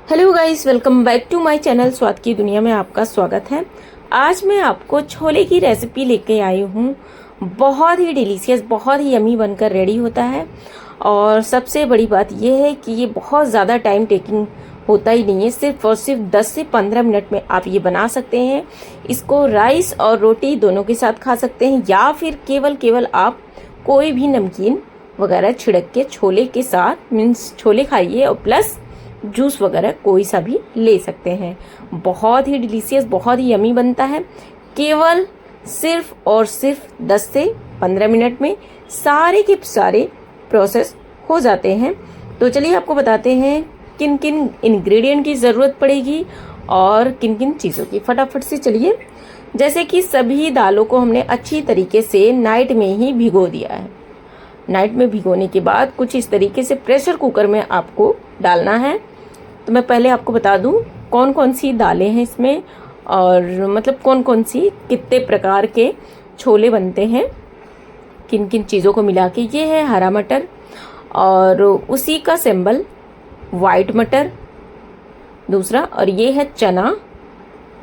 Hello guys, welcome back to my channel स्वाद की दुनिया में आपका स्वागत है। आज मैं आपको छोले की रेसिपी लेके आई हूँ। बहुत ही डिलीशियस, बहुत ही यमी बनकर रेडी होता है। और सबसे बड़ी बात यह है कि ये बहुत ज़्यादा टाइम टेकिंग होता ही नहीं है। सिर्फ और सिर्फ 10 से 15 मिनट में आप ये बना सकते हैं। इसको राइस और रोटी दोनों के साथ खा सकते हैं, या फिर केवल आप कोई भी नमकीन वगैरह छिड़क के छोले के साथ मीन्स छोले खाइए और प्लस जूस वगैरह कोई सा भी ले सकते हैं। बहुत ही डिलीशियस, बहुत ही यमी बनता है। केवल सिर्फ और सिर्फ 10 से 15 मिनट में सारे के सारे प्रोसेस हो जाते हैं। तो चलिए आपको बताते हैं किन किन इंग्रेडिएंट की ज़रूरत पड़ेगी और किन किन चीज़ों की। फटाफट से चलिए। जैसे कि सभी दालों को हमने अच्छी तरीके से नाइट में ही भिगो दिया है। नाइट में भिगोने के बाद कुछ इस तरीके से प्रेशर कुकर में आपको डालना है। तो मैं पहले आपको बता दूं कौन कौन सी दालें हैं इसमें, और मतलब कौन कौन सी कितने प्रकार के छोले बनते हैं, किन किन चीज़ों को मिला के। ये है हरा मटर और उसी का सिंबल वाइट मटर दूसरा, और ये है चना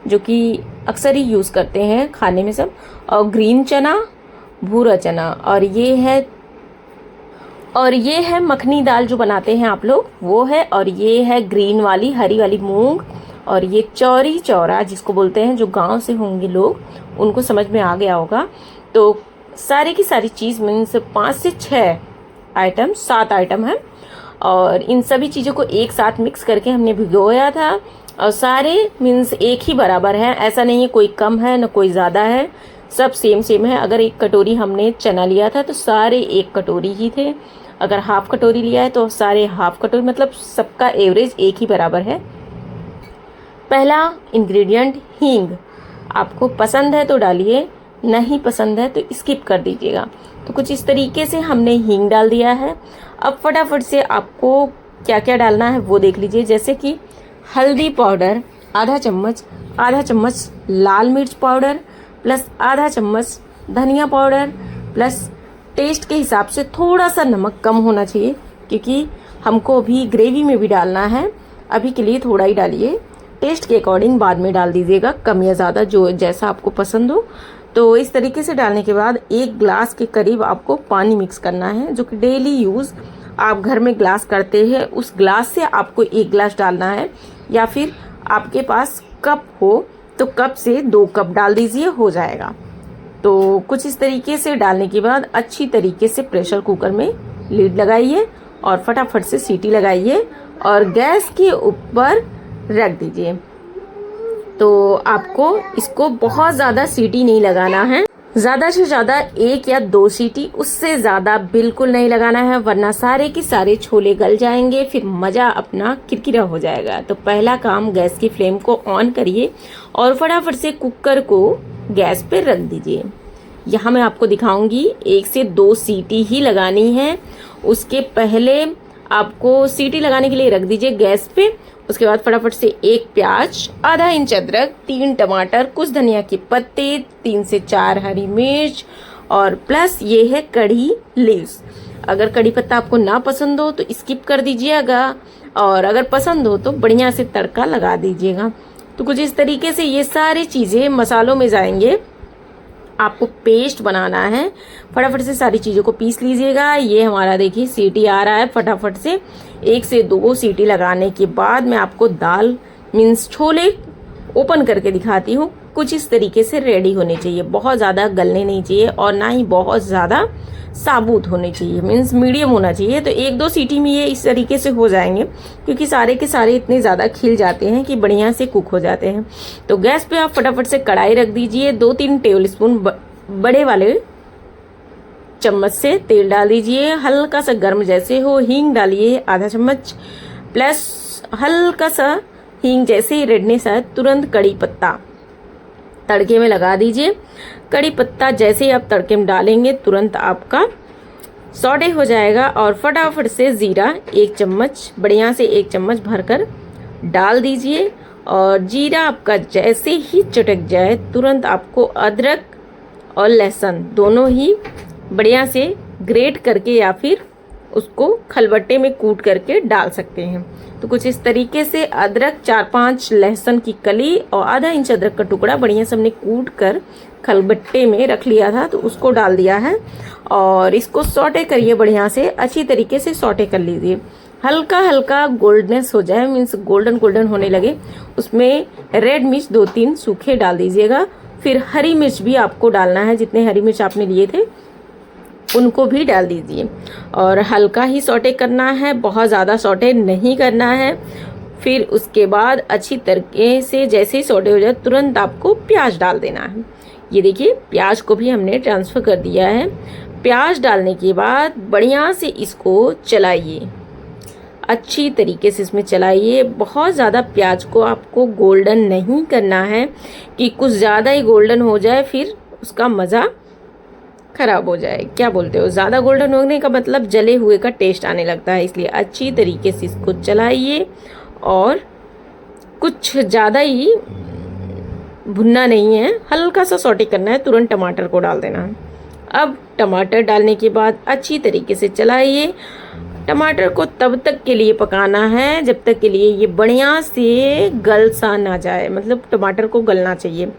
जो कि अक्सर ही यूज़ करते हैं खाने में सब, और ग्रीन चना, भूरा चना, और ये है मखनी दाल जो बनाते हैं आप लोग, वो है। और ये है ग्रीन वाली हरी वाली मूंग, और ये चौरी चौरा जिसको बोलते हैं, जो गांव से होंगे लोग उनको समझ में आ गया होगा। तो सारी की सारी चीज़ मीन्स 5 से 6 आइटम, 7 आइटम है। और इन सभी चीज़ों को एक साथ मिक्स करके हमने भिगोया था। और सारे मीन्स एक ही बराबर है, ऐसा नहीं है कोई कम है न कोई ज़्यादा है, सब सेम सेम है। अगर 1 कटोरी हमने चना लिया था तो सारे 1 कटोरी ही थे। अगर हाफ कटोरी लिया है तो सारे हाफ कटोरी, मतलब सबका एवरेज एक ही बराबर है। पहला इंग्रेडिएंट हींग। आपको पसंद है तो डालिए, नहीं पसंद है तो स्किप कर दीजिएगा। तो कुछ इस तरीके से हमने हींग डाल दिया है। अब फटाफट से आपको क्या क्या डालना है वो देख लीजिए। जैसे कि हल्दी पाउडर आधा चम्मच लाल मिर्च पाउडर, प्लस आधा चम्मच धनिया पाउडर, प्लस टेस्ट के हिसाब से थोड़ा सा नमक कम होना चाहिए, क्योंकि हमको भी ग्रेवी में भी डालना है। अभी के लिए थोड़ा ही डालिए, टेस्ट के अकॉर्डिंग बाद में डाल दीजिएगा, कम या ज़्यादा जो जैसा आपको पसंद हो। तो इस तरीके से डालने के बाद 1 ग्लास के करीब आपको पानी मिक्स करना है, जो कि डेली यूज़ आप घर में ग्लास करते हैं उस ग्लास से आपको 1 ग्लास डालना है, या फिर आपके पास कप हो तो कप से 2 कप डाल दीजिए, हो जाएगा। तो कुछ इस तरीके से डालने के बाद अच्छी तरीके से प्रेशर कुकर में लीड लगाइए और फटाफट से सीटी लगाइए और गैस के ऊपर रख दीजिए। तो आपको इसको बहुत ज़्यादा सीटी नहीं लगाना है, ज़्यादा से ज़्यादा 1 या 2 सीटी, उससे ज़्यादा बिल्कुल नहीं लगाना है, वरना सारे के सारे छोले गल जाएंगे, फिर मज़ा अपना किरकिरा हो जाएगा। तो पहला काम, गैस की फ्लेम को ऑन करिए और फटाफट से कुकर को गैस पे रख दीजिए। यहाँ मैं आपको दिखाऊंगी 1 से 2 सीटी ही लगानी है। उसके पहले आपको सीटी लगाने के लिए रख दीजिए गैस पे। उसके बाद फटाफट से 1 प्याज, आधा इंच अदरक, 3 टमाटर, कुछ धनिया के पत्ते, 3 से 4 हरी मिर्च, और प्लस ये है कढ़ी लीव्स। अगर कढ़ी पत्ता आपको ना पसंद हो तो स्किप कर दीजिएगा, और अगर पसंद हो तो बढ़िया से तड़का लगा दीजिएगा। तो कुछ इस तरीके से ये सारी चीज़ें मसालों में जाएंगे। आपको पेस्ट बनाना है, फटाफट से सारी चीज़ों को पीस लीजिएगा। ये हमारा देखिए सीटी आ रहा है। फटाफट से 1 से 2 सीटी लगाने के बाद मैं आपको दाल मीन्स छोले ओपन करके दिखाती हूँ। कुछ इस तरीके से रेडी होने चाहिए, बहुत ज़्यादा गलने नहीं चाहिए और ना ही बहुत ज़्यादा साबुत होने चाहिए, मीन्स मीडियम होना चाहिए। तो 1-2 सीटी में ये इस तरीके से हो जाएंगे, क्योंकि सारे के सारे इतने ज़्यादा खिल जाते हैं कि बढ़िया से कुक हो जाते हैं। तो गैस पे आप फटाफट से कढ़ाई रख दीजिए। 2-3 टेबल स्पून बड़े वाले चम्मच से तेल डाल दीजिए। हल्का सा गर्म जैसे हो, हींग डालिए आधा चम्मच, प्लस हल्का सा हींग जैसे ही रेडनेस आए तुरंत कड़ी पत्ता तड़के में लगा दीजिए। कड़ी पत्ता जैसे ही आप तड़के में डालेंगे तुरंत आपका सौटे हो जाएगा। और फटाफट से जीरा 1 चम्मच, बढ़िया से 1 चम्मच भरकर डाल दीजिए। और जीरा आपका जैसे ही चटक जाए तुरंत आपको अदरक और लहसुन दोनों ही बढ़िया से ग्रेट करके या फिर उसको खलबट्टे में कूट करके डाल सकते हैं। तो कुछ इस तरीके से अदरक, 4-5 लहसुन की कली और आधा इंच अदरक का टुकड़ा बढ़िया से हमने कूट कर खलबट्टे में रख लिया था, तो उसको डाल दिया है और इसको सॉटे करिए, बढ़िया से अच्छी तरीके से सॉटे कर लीजिए। हल्का हल्का गोल्डनेस हो जाए, मीन्स गोल्डन गोल्डन होने लगे, उसमें रेड मिर्च 2-3 सूखे डाल दीजिएगा। फिर हरी मिर्च भी आपको डालना है, जितने हरी मिर्च आपने लिए थे उनको भी डाल दीजिए और हल्का ही सॉटे करना है, बहुत ज़्यादा सॉटे नहीं करना है। फिर उसके बाद अच्छी तरीके से जैसे ही सॉटे हो जाए तुरंत आपको प्याज डाल देना है। ये देखिए प्याज को भी हमने ट्रांसफ़र कर दिया है। प्याज डालने के बाद बढ़िया से इसको चलाइए, अच्छी तरीके से इसमें चलाइए। बहुत ज़्यादा प्याज को आपको गोल्डन नहीं करना है कि कुछ ज़्यादा ही गोल्डन हो जाए फिर उसका मज़ा खराब हो जाए। क्या बोलते हो, ज़्यादा गोल्डन होने का मतलब जले हुए का टेस्ट आने लगता है, इसलिए अच्छी तरीके से इसको चलाइए और कुछ ज़्यादा ही भुनना नहीं है, हल्का सा सॉटे करना है, तुरंत टमाटर को डाल देना है। अब टमाटर डालने के बाद अच्छी तरीके से चलाइए। टमाटर को तब तक के लिए पकाना है जब तक के लिए ये बढ़िया से गल सा ना जाए, मतलब टमाटर को गलना चाहिए,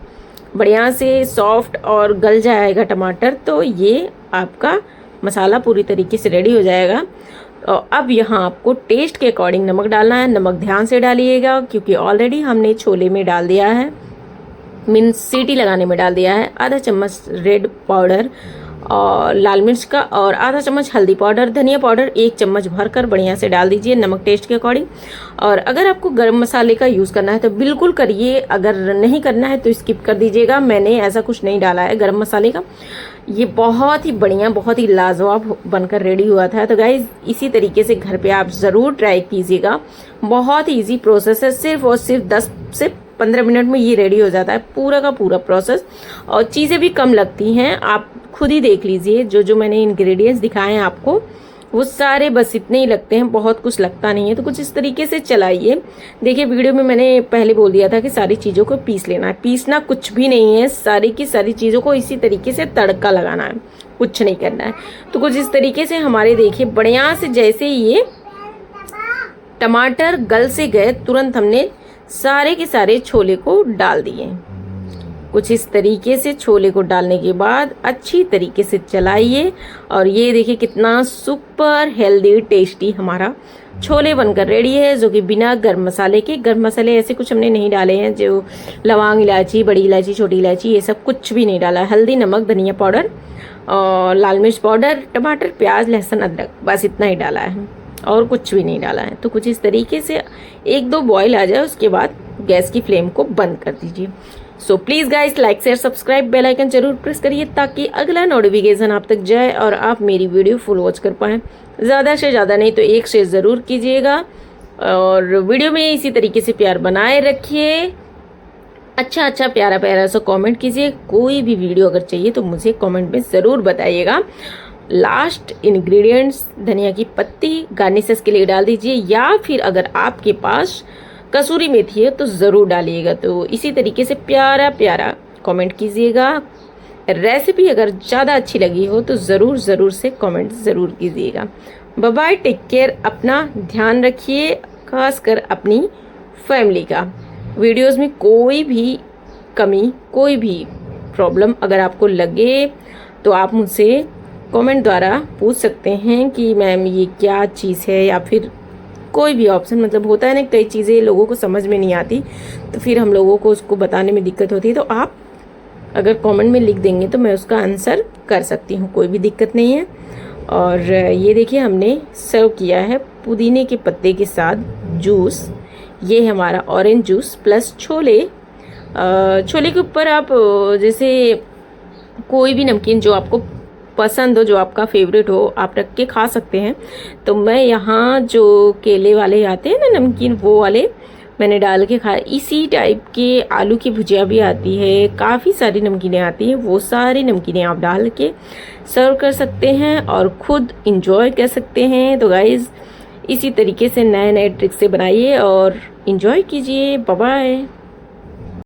बढ़िया से सॉफ्ट और गल जाएगा टमाटर तो ये आपका मसाला पूरी तरीके से रेडी हो जाएगा। और अब यहाँ आपको टेस्ट के अकॉर्डिंग नमक डालना है। नमक ध्यान से डालिएगा क्योंकि ऑलरेडी हमने छोले में डाल दिया है, मीन्स सीटी लगाने में डाल दिया है। आधा चम्मच रेड पाउडर और लाल मिर्च का और आधा चम्मच हल्दी पाउडर, धनिया पाउडर 1 चम्मच भरकर बढ़िया से डाल दीजिए, नमक टेस्ट के अकॉर्डिंग। और अगर आपको गरम मसाले का यूज़ करना है तो बिल्कुल करिए, अगर नहीं करना है तो स्किप कर दीजिएगा। मैंने ऐसा कुछ नहीं डाला है गरम मसाले का। ये बहुत ही बढ़िया, बहुत ही लाजवाब बनकर रेडी हुआ था। तो गाइज इसी तरीके से घर पे आप ज़रूर ट्राई कीजिएगा, बहुत ही ईजी प्रोसेस है, सिर्फ और सिर्फ 10 से 15 मिनट में ये रेडी हो जाता है पूरा का पूरा प्रोसेस। और चीज़ें भी कम लगती हैं, आप खुद ही देख लीजिए। जो मैंने इंग्रेडिएंट्स दिखाए हैं आपको वो सारे बस इतने ही लगते हैं, बहुत कुछ लगता नहीं है। तो कुछ इस तरीके से चलाइए। देखिए वीडियो में मैंने पहले बोल दिया था कि सारी चीज़ों को पीस लेना है, पीसना कुछ भी नहीं है, सारी की सारी चीज़ों को इसी तरीके से तड़का लगाना है, कुछ नहीं करना है। तो कुछ इस तरीके से हमारे देखिए बढ़िया से जैसे ये टमाटर गल से गए तुरंत हमने सारे के सारे छोले को डाल दिए। कुछ इस तरीके से छोले को डालने के बाद अच्छी तरीके से चलाइए और ये देखिए कितना सुपर हेल्दी टेस्टी हमारा छोले बनकर रेडी है, जो कि बिना गरम मसाले के। गरम मसाले ऐसे कुछ हमने नहीं डाले हैं, जो लौंग इलायची, बड़ी इलायची, छोटी इलायची, ये सब कुछ भी नहीं डाला है। हल्दी, नमक, धनिया पाउडर और लाल मिर्च पाउडर, टमाटर, प्याज, लहसुन, अदरक, बस इतना ही डाला है और कुछ भी नहीं डाला है। तो कुछ इस तरीके से 1-2 बॉयल आ जाए उसके बाद गैस की फ्लेम को बंद कर दीजिए। So please guys like share subscribe bell icon जरूर प्रेस करिए ताकि अगला नोटिफिकेशन आप तक जाए और आप मेरी वीडियो फुल वॉच कर पाएँ। ज़्यादा से ज़्यादा नहीं तो 1 शेयर ज़रूर कीजिएगा और वीडियो में इसी तरीके से प्यार बनाए रखिए। अच्छा प्यारा प्यारा सा कमेंट कीजिए। कोई भी वीडियो अगर चाहिए तो मुझे कमेंट में ज़रूर बताइएगा। लास्ट इंग्रेडिएंट्स धनिया की पत्ती गार्निशेस के लिए डाल दीजिए, या फिर अगर आपके पास कसूरी मेथी है तो ज़रूर डालिएगा। तो इसी तरीके से प्यारा प्यारा कमेंट कीजिएगा। रेसिपी अगर ज़्यादा अच्छी लगी हो तो ज़रूर से कमेंट ज़रूर कीजिएगा। बाय बाय, टेक केयर, अपना ध्यान रखिए, खासकर अपनी फैमिली का। वीडियोस में कोई भी कमी, कोई भी प्रॉब्लम अगर आपको लगे तो आप मुझसे कमेंट द्वारा पूछ सकते हैं कि मैम ये क्या चीज़ है, या फिर कोई भी ऑप्शन। मतलब होता है ना, कई चीज़ें लोगों को समझ में नहीं आती तो फिर हम लोगों को उसको बताने में दिक्कत होती है। तो आप अगर कमेंट में लिख देंगे तो मैं उसका आंसर कर सकती हूँ, कोई भी दिक्कत नहीं है। और ये देखिए हमने सर्व किया है पुदीने के पत्ते के साथ जूस। ये है हमारा orange juice plus chole. Chole के ऊपर आप जैसे कोई भी नमकीन जो आपको पसंद हो, जो आपका फेवरेट हो, आप रख के खा सकते हैं। तो मैं यहाँ जो केले वाले आते हैं ना नमकीन, वो वाले मैंने डाल के खाया। इसी टाइप के आलू की भुजिया भी आती है, काफ़ी सारी नमकीनें आती हैं, वो सारी नमकीनें आप डाल के सर्व कर सकते हैं और ख़ुद इंजॉय कर सकते हैं। तो गाइज़ इसी तरीके से नए नए ट्रिक से बनाइए और इंजॉय कीजिए। Bye bye.